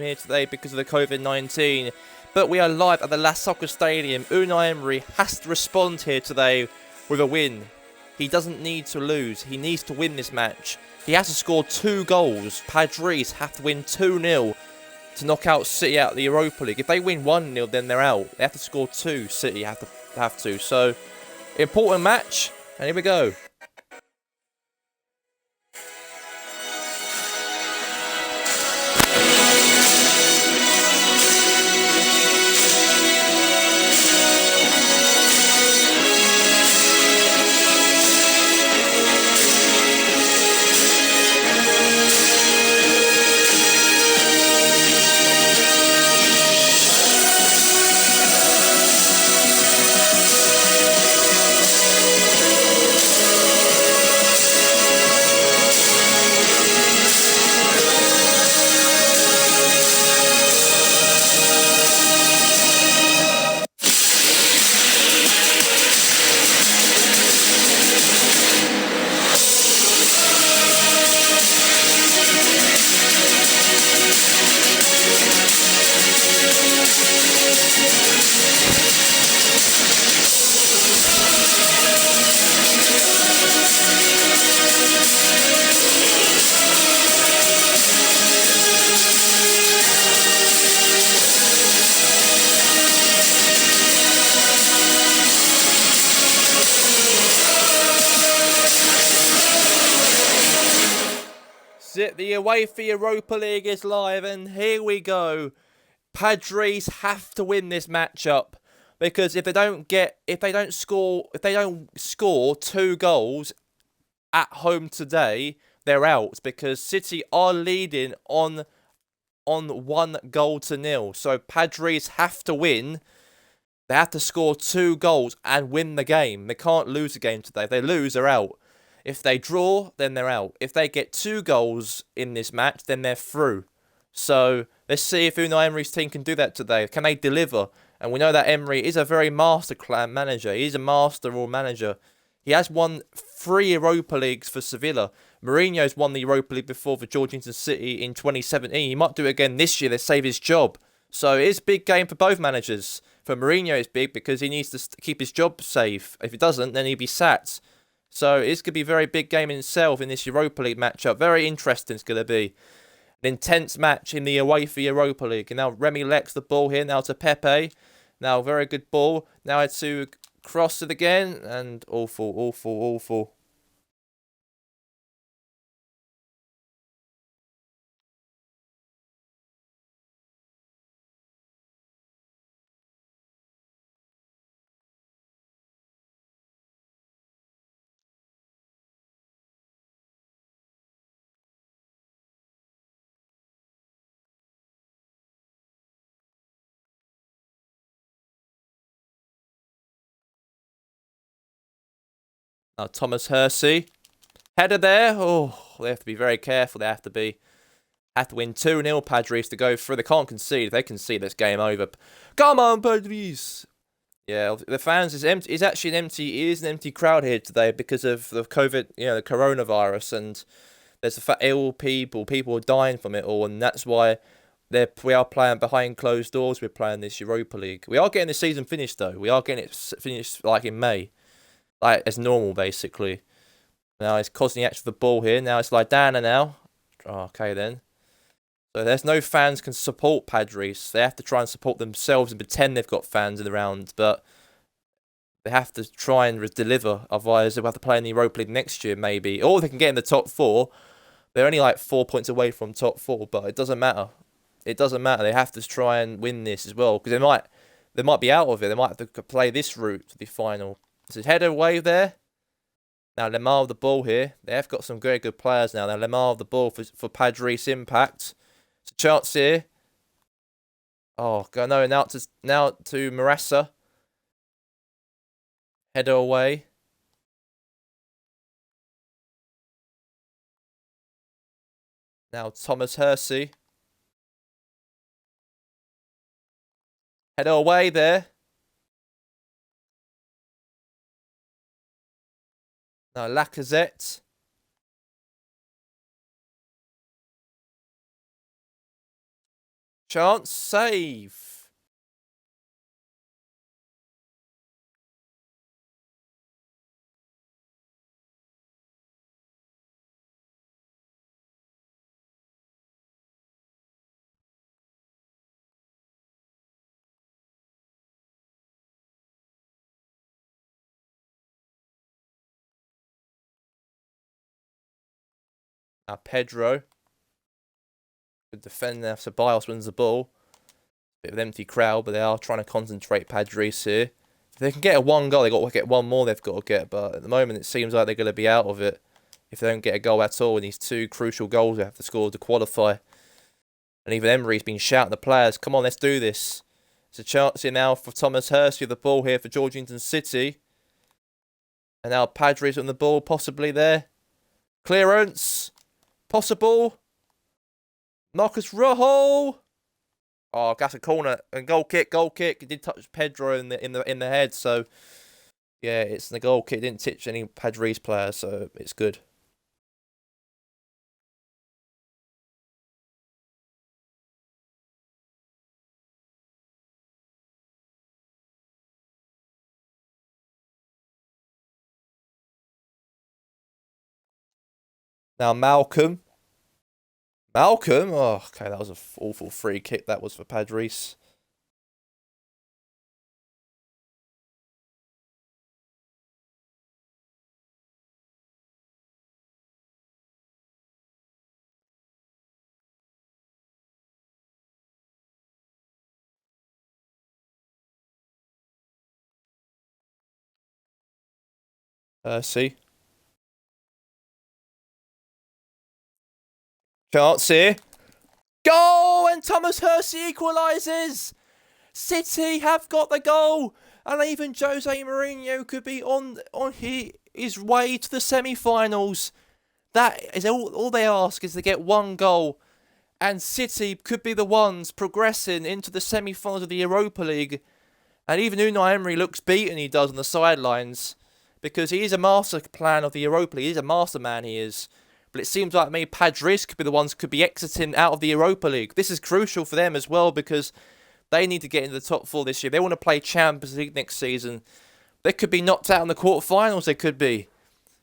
Here today because of the COVID-19, but we are live at the last soccer stadium. Unai Emery has to respond here today with a win. He doesn't need to lose. He needs to win this match. He has to score 2 goals. Padres have to win 2-0 to knock out City out of the Europa League. If they win 1-0, then they're out. They have to score 2. City have to. So, important match. And here we go. The UEFA Europa League is live, and here we go. Padres have to win this matchup because if they don't score 2 goals at home today, they're out because City are leading on 1-0. So Padres have to win. They have to score 2 goals and win the game. They can't lose the game today. If they lose, they're out. If they draw, then they're out. If they get 2 goals in this match, then they're through. So, let's see if Unai Emery's team can do that today. Can they deliver? And we know that Emery is a very master-class manager. He's a master-all manager. He has won 3 Europa Leagues for Sevilla. Mourinho's won the Europa League before for Georeghigton City in 2017. He might do it again this year to save his job. So, it is a big game for both managers. For Mourinho, it's big because he needs to keep his job safe. If he doesn't, then he'll be sacked. So it's going to be a very big game in itself in this Europa League matchup. Very interesting it's going to be. An intense match in the UEFA Europa League. And now Remy Lex the ball here. Now to Pepe. Now very good ball. Now to cross it again. And awful. Now Thomas Hersey. Header there. Oh, they have to be very careful. They have to win 2-0 Padres to go through. They can't concede. If they concede, that's game over. Come on, Padres. Yeah, the fans is empty. It's actually an empty crowd here today because of the COVID, the coronavirus, and there's ill people. People are dying from it all, and that's why we are playing behind closed doors. We're playing this Europa League. We are getting the season finished though. We are getting it finished like in May, like as normal basically. Now it's Kosniak for the ball here. Now it's Lydana now. Oh, okay then. So there's no fans can support Padres. They have to try and support themselves and pretend they've got fans in the round, but they have to try and deliver. Otherwise, they'll have to play in the Europa League next year, maybe. Or they can get in the top 4. They're only like 4 points away from top 4, but it doesn't matter. It doesn't matter. They have to try and win this as well, because they might be out of it. They might have to play this route to the final. So header away there. Now Lemar with the ball here. They have got some very good players now. Now Lemar with the ball for Padres Impact. It's a chance here. Oh, go no, now to Marassa. Header away. Now Thomas Hersey. Header away there. Now Lacazette. Chance, save. Now Pedro. Good defender after Bios wins the ball. Bit of an empty crowd, but they are trying to concentrate Padres here. If they can get a 1 goal, they've got to get one more they've got to get. But at the moment, it seems like they're going to be out of it if they don't get a goal at all. And these 2 crucial goals they have to score to qualify. And even Emery's been shouting the players, come on, let's do this. It's a chance here now for Thomas Hurst with the ball here for Georeghigton City. And now Padres on the ball, possibly there. Clearance. Possible. Marcus Rojo. Oh, that's a corner and goal kick. It did touch Pedro in the head, so yeah, it's the goal kick. It didn't touch any Padres players, so it's good. Now Malcolm. Oh, okay, that was an awful free kick. That was for Padres. See. Chance here. Goal! And Thomas Hurst equalises! City have got the goal! And even Jose Mourinho could be on his way to the semi-finals. That is all they ask, is to get 1 goal. And City could be the ones progressing into the semi-finals of the Europa League. And even Unai Emery looks beaten, he does, on the sidelines. Because he is a master plan of the Europa League. He is a master man, he is. But it seems like maybe Padres could be the ones could be exiting out of the Europa League. This is crucial for them as well, because they need to get into the top 4 this year. They want to play Champions League next season. They could be knocked out in the quarterfinals, they could be.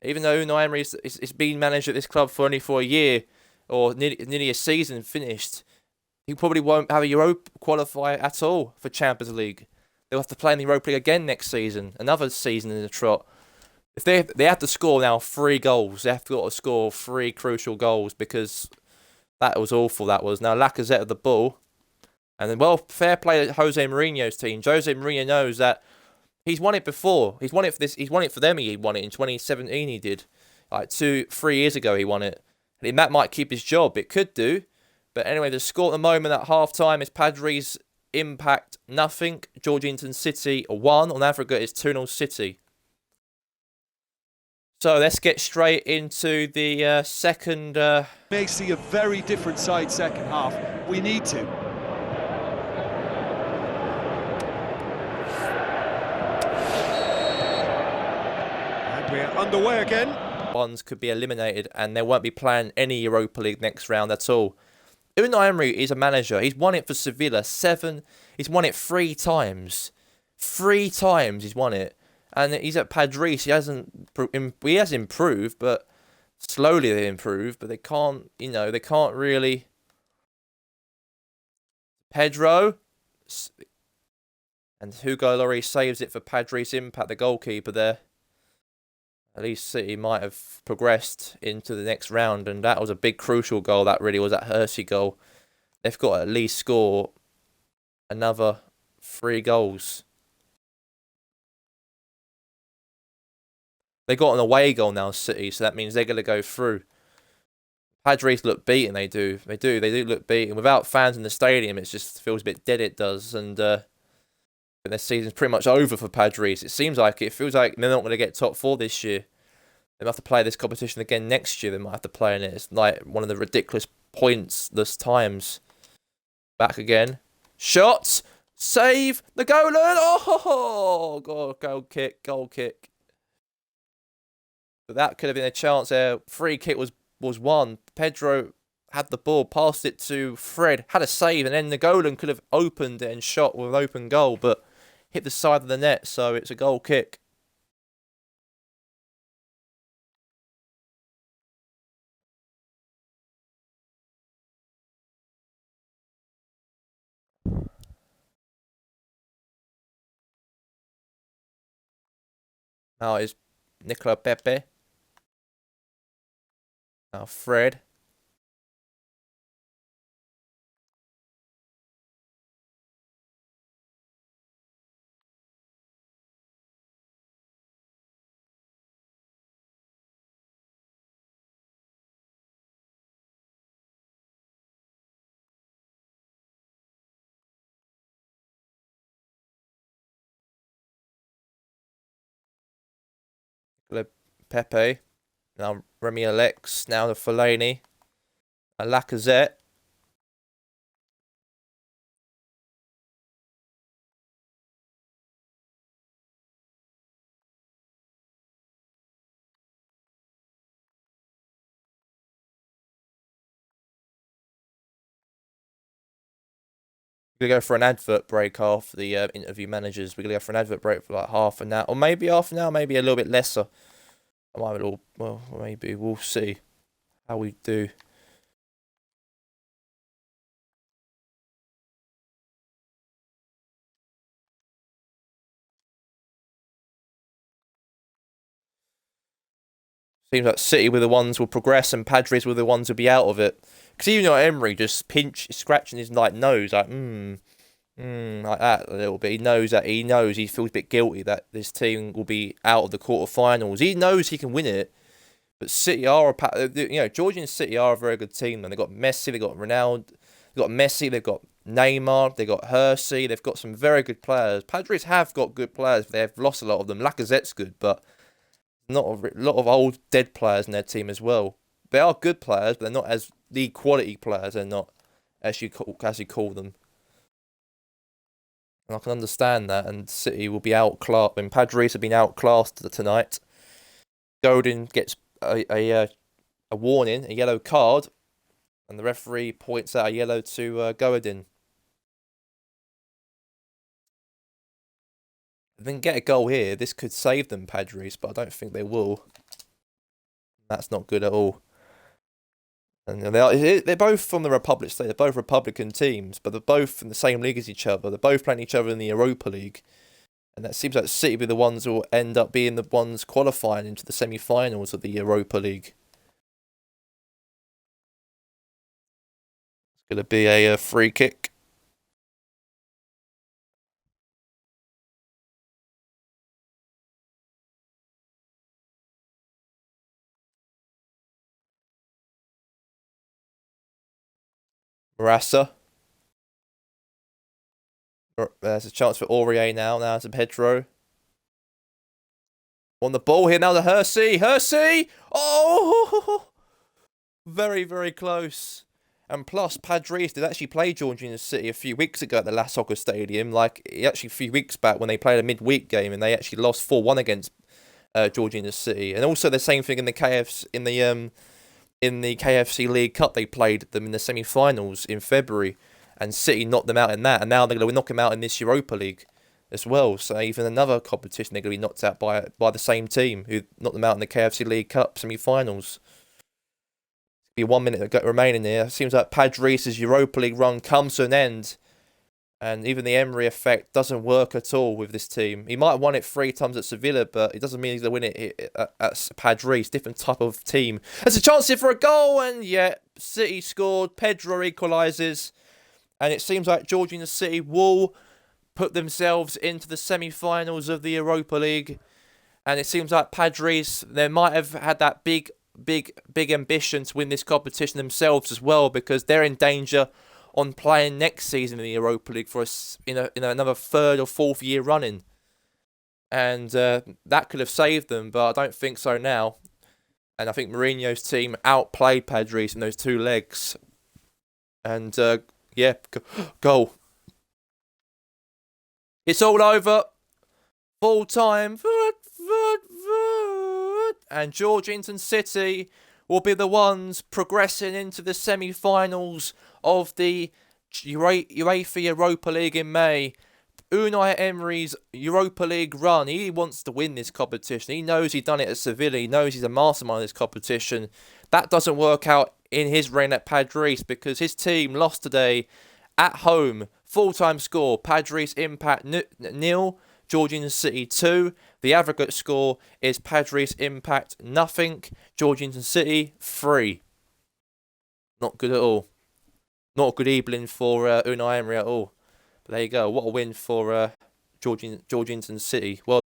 Even though Unai Emery is been manager at this club for only a year, or nearly a season finished, he probably won't have a Europa qualify at all for Champions League. They'll have to play in the Europa League again next season. Another season in the trot. If they have to score now 3 goals, they have to score 3 crucial goals, because that was awful. That was. Now Lacazette of the ball, and then, well, fair play to Jose Mourinho's team. Jose Mourinho knows that he's won it before. He's won it for this. He's won it for them. He won it in 2017. He did, like 2-3 years ago. He won it. And that might keep his job. It could do. But anyway, the score at the moment at half time is Padres Impact 0, Georeghigton City 1. On aggregate, it's 2-0 City. So let's get straight into the second. May see a very different side second half. We need to. And we're underway again. Ones could be eliminated, and they won't be playing any Europa League next round at all. Unai Emery is a manager. He's won it for Sevilla 7. He's won it 3 times. 3 times he's won it. And he's at Padres. He has improved, but slowly they improve. But they can't, they can't really. Pedro. And Hugo Lloris saves it for Padres Impact, the goalkeeper there. At least City might have progressed into the next round. And that was a big crucial goal. That really was that Hershey goal. They've got to at least score another 3 goals. They got an away goal now, City, so that means they're going to go through. Padres look beaten, they do. They do look beaten. Without fans in the stadium, it just feels a bit dead, it does. And their season's pretty much over for Padres. It seems like it. It feels like they're not going to get top 4 this year. They might have to play this competition again next year. They might have to play in it. It's like one of the ridiculous pointless times. Back again. Shot! Save! The goal! Oh! God, goal kick. But that could have been a chance there. Free kick was won. Pedro had the ball, passed it to Fred, had a save, and then the Golan could have opened it and shot with an open goal, but hit the side of the net, so it's a goal kick. Now it's Nicola Pepe. Now Fred. Nicola Pepe. Now Remy Alex. Now the Fellaini. A Lacazette. We're going to go for an advert break after the interview managers. We're going to go for an advert break for like half an hour. Or maybe half an hour, maybe a little bit lesser. I might all, well, maybe we'll see how we do. Seems like City were the ones who will progress and Padres were the ones who'll be out of it. Because even though Emery just scratching his like nose, like like that a little bit. He feels a bit guilty that this team will be out of the quarterfinals. He knows he can win it, but City are Georgian City are a very good team. And they've got Messi, they've got Ronaldo, they've got Neymar, they've got Hersey, they've got some very good players. Padres have got good players, but they've lost a lot of them. Lacazette's good, but not a lot of old dead players in their team as well. They are good players, but they're not as the quality players. They're not as you call them. And I can understand that. And City will be outclassed. When Padres have been outclassed tonight, Godin gets a warning, a yellow card, and the referee points out a yellow to Godin. If they can get a goal here, this could save them, Padres, but I don't think they will. That's not good at all. And they're both from the Republic state. They're both Republican teams, but they're both in the same league as each other. They're both playing each other in the Europa League. And that seems like City will be the ones who will end up being the ones qualifying into the semi-finals of the Europa League. It's going to be a free kick. Marassa. There's a chance for Aurier now. Now it's a Pedro. On the ball here now to Hersey. Hersey! Oh! Very, very close. And plus, Padres did actually play Georgian City a few weeks ago at the La Soccer Stadium. Like, actually a few weeks back when they played a midweek game and they actually lost 4-1 against Georgian City. And also the same thing in the KFC League Cup. They played them in the semi-finals in February. And City knocked them out in that. And now they're going to knock them out in this Europa League as well. So even another competition, they're going to be knocked out by the same team who knocked them out in the KFC League Cup semi-finals. Be 1 minute remaining here. Seems like Padres' Europa League run comes to an end. And even the Emery effect doesn't work at all with this team. He might have won it 3 times at Sevilla, but it doesn't mean he's going to win it at Padres. Different type of team. There's a chance here for a goal, and yeah, City scored. Pedro equalises. And it seems like Georgian City will put themselves into the semi-finals of the Europa League. And it seems like Padres, they might have had that big ambition to win this competition themselves as well, because they're in danger on playing next season in the Europa League for us in another 3rd or 4th year running. And that could have saved them, but I don't think so now. And I think Mourinho's team outplayed Padres in those 2 legs. And yeah, goal. It's all over. Full time. And Georgington City will be the ones progressing into the semi-finals of the UEFA Europa League in May. Unai Emery's Europa League run, he wants to win this competition. He knows he's done it at Sevilla. He knows he's a mastermind of this competition. That doesn't work out in his reign at Padres because his team lost today at home. Full-time score, Padres Impact 0, Georgetown City 2. The aggregate score is Padres Impact 0, Georgetown City 3. Not good at all. Not a good evening for Unai Emery at all. But there you go. What a win for Georgetown City. Well